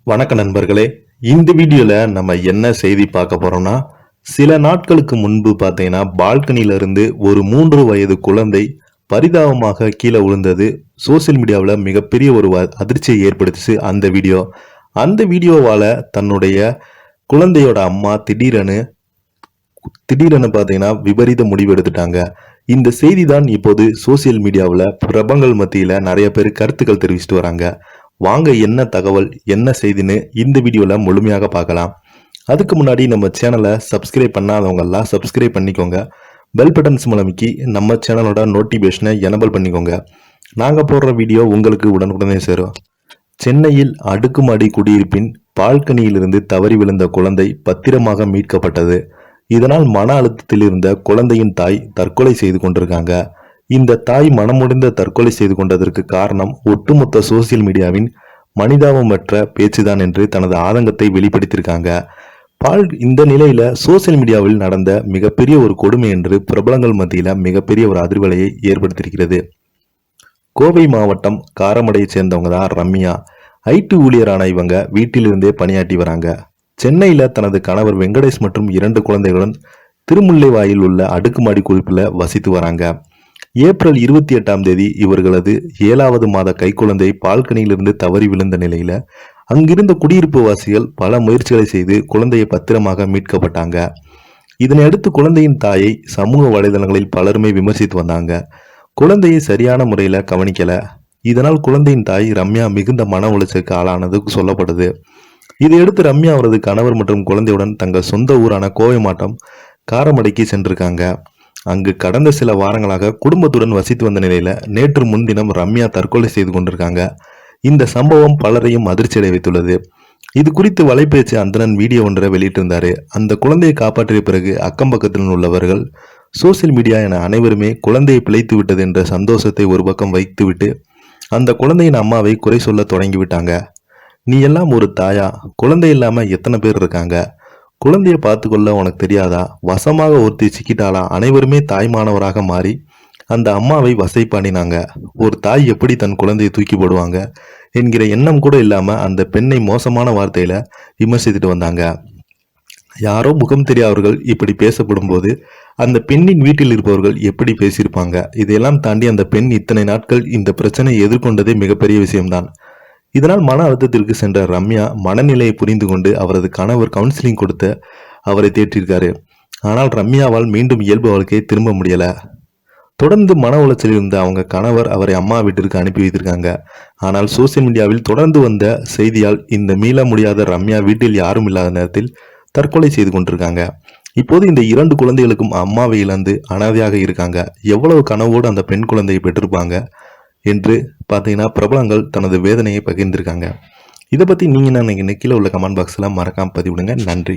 வணக்க நண்பர்களே. இந்த வீடியோல நம்ம என்ன செய்தி பார்க்க போறோம்னா, சில நாட்களுக்கு முன்பு பார்த்தீங்கன்னா பால்கனில இருந்து ஒரு 3 வயது குழந்தை பரிதாபமாக கீழே விழுந்தது சோசியல் மீடியாவில் மிகப்பெரிய ஒரு அதிர்ச்சியை ஏற்படுத்துச்சு. அந்த வீடியோவால தன்னுடைய குழந்தையோட அம்மா திடீரென பார்த்தீங்கன்னா விபரீத முடிவு எடுத்துட்டாங்க. இந்த செய்தி தான் இப்போது சோசியல் மீடியாவில் பிரபலங்கள் மத்தியில நிறைய பேர் கருத்துக்கள் தெரிவிச்சிட்டு வராங்க. வாங்க என்ன தகவல் என்ன செய்தின்னு இந்த வீடியோல முழுமையாக பார்க்கலாம். அதுக்கு முன்னாடி நம்ம சேனலை சப்ஸ்கிரைப் பண்ணாதவங்க எல்லாம் சப்ஸ்கிரைப் பண்ணிக்கோங்க. பெல் பட்டன்ஸ் மூலமிக்கி நம்ம சேனலோட நோட்டிபிகேஷனை எனபிள் பண்ணிக்கோங்க. நாங்க போடுற வீடியோ உங்களுக்கு உடனுக்குடனே சேரும். சென்னையில் அடுக்குமாடி குடியிருப்பின் பால்கனியிலிருந்து தவறி விழுந்த குழந்தை பத்திரமாக மீட்கப்பட்டது. இதனால் மன அழுத்தத்தில் இருந்த குழந்தையின் தாய் தற்கொலை செய்து கொண்டிருக்காங்க. இந்த தாய் மனமுடிந்த தற்கொலை செய்து கொண்டதற்கு காரணம் ஒட்டுமொத்த சோசியல் மீடியாவின் மனிதாபமற்ற பேச்சுதான் என்று தனது ஆதங்கத்தை வெளிப்படுத்தியிருக்காங்க. இந்த நிலையில சோசியல் மீடியாவில் நடந்த மிகப்பெரிய ஒரு கொடுமை என்று பிரபலங்கள் மத்தியில மிகப்பெரிய ஒரு அதிர்வலையை ஏற்படுத்தியிருக்கிறது. கோவை மாவட்டம் காரமடையை சேர்ந்தவங்க தான் ரம்யா. ஐடி ஊழியரான இவங்க வீட்டிலிருந்தே பணியாற்றி வராங்க. சென்னையில தனது கணவர் வெங்கடேஷ் மற்றும் 2 குழந்தைகளுடன் திருமுல்லைவாயில் உள்ள அடுக்குமாடி குடியிருப்பில் வசித்து வராங்க. ஏப்ரல் 28ஆம் தேதி இவர்களது 7வது மாத கைக்குழந்தை பால்கனியிலிருந்து தவறி விழுந்த நிலையில அங்கிருந்த குடியிருப்பு வாசிகள் பல முயற்சிகளை செய்து குழந்தையை பத்திரமாக மீட்கப்பட்டாங்க. இதனையடுத்து குழந்தையின் தாயை சமூக வலைதளங்களில் பலருமே விமர்சித்து வந்தாங்க. குழந்தையை சரியான முறையில கவனிக்கல. இதனால் குழந்தையின் தாய் ரம்யா மிகுந்த மன உளைச்சலுக்கு ஆளானது சொல்லப்படுது. இதையடுத்து ரம்யா அவரது கணவர் மற்றும் குழந்தையுடன் தங்கள் சொந்த ஊரான கோவை மாவட்டம் காரமடைக்கு சென்றிருக்காங்க. அங்கு கடந்த சில வாரங்களாக குடும்பத்துடன் வசித்து வந்த நிலையில நேற்று முன்தினம் ரம்யா தற்கொலை செய்து கொண்டிருக்காங்க. இந்த சம்பவம் பலரையும் அதிர்ச்சியடை வைத்துள்ளது. இது குறித்து வலைபேச்சு அந்தணன் வீடியோ ஒன்றை வெளியிட்டிருந்தாரு. அந்த குழந்தையை காப்பாற்றிய பிறகு அக்கம் பக்கத்தில் உள்ளவர்கள் சோசியல் மீடியா என அனைவருமே குழந்தையை பிழைத்து விட்டது என்ற சந்தோஷத்தை ஒரு பக்கம் வைத்துவிட்டு அந்த குழந்தையின் அம்மாவை குறை சொல்ல தொடங்கிவிட்டாங்க. நீ எல்லாம் ஒரு தாயா? குழந்தை இல்லாம எத்தனை பேர் இருக்காங்க? குழந்தைய பார்த்துக்கொள்ள உனக்கு தெரியாதா? வசமாக ஒருத்தி சிக்கிட்டாளா? அனைவருமே தாய்மானவராக மாறி அந்த அம்மாவை வசைப்பாடினாங்க. ஒரு தாய் எப்படி தன் குழந்தையை தூக்கி போடுவாங்க என்கிற எண்ணம் கூட இல்லாம அந்த பெண்ணை மோசமான வார்த்தையில விமர்சித்துட்டு வந்தாங்க. யாரோ முகம் தெரியாதவர்கள் இப்படி பேசப்படும் போது அந்த பெண்ணின் வீட்டில் இருப்பவர்கள் எப்படி பேசியிருப்பாங்க? இதையெல்லாம் தாண்டி அந்த பெண் இத்தனை நாட்கள் இந்த பிரச்சனையை எதிர்கொண்டதே மிகப்பெரிய விஷயம்தான். இதனால் மன அழுத்தத்திற்கு சென்ற ரம்யா மனநிலையை புரிந்து கொண்டு அவரது கணவர் கவுன்சிலிங் கொடுத்து அவரை தேற்றிருக்காரு. ஆனால் ரம்யாவால் மீண்டும் இயல்பு வாழ்க்கையை திரும்ப முடியல. தொடர்ந்து மன உளைச்சலில் இருந்த அவங்க கணவர் அவரை அம்மா வீட்டிற்கு அனுப்பி வைத்திருக்காங்க. ஆனால் சோசியல் மீடியாவில் தொடர்ந்து வந்த செய்தியால் இந்த மீள முடியாத ரம்யா வீட்டில் யாரும் இல்லாத நேரத்தில் தற்கொலை செய்து கொண்டிருக்காங்க. இப்போது இந்த 2 குழந்தைகளுக்கும் அம்மாவை இழந்து அனாதையாக இருக்காங்க. எவ்வளவு கனவோடு அந்த பெண் குழந்தையை பெற்றிருப்பாங்க என்று பார்த்தீங்கன்னா பிரபலங்கள் தனது வேதனையை பகிர்ந்திருக்காங்க. இதை பற்றி நீங்கள் என்ன நினைக்கிறீங்க? கீழே உள்ள கமெண்ட் பாக்ஸில் மறக்காமல் பதிவிடுங்க. நன்றி.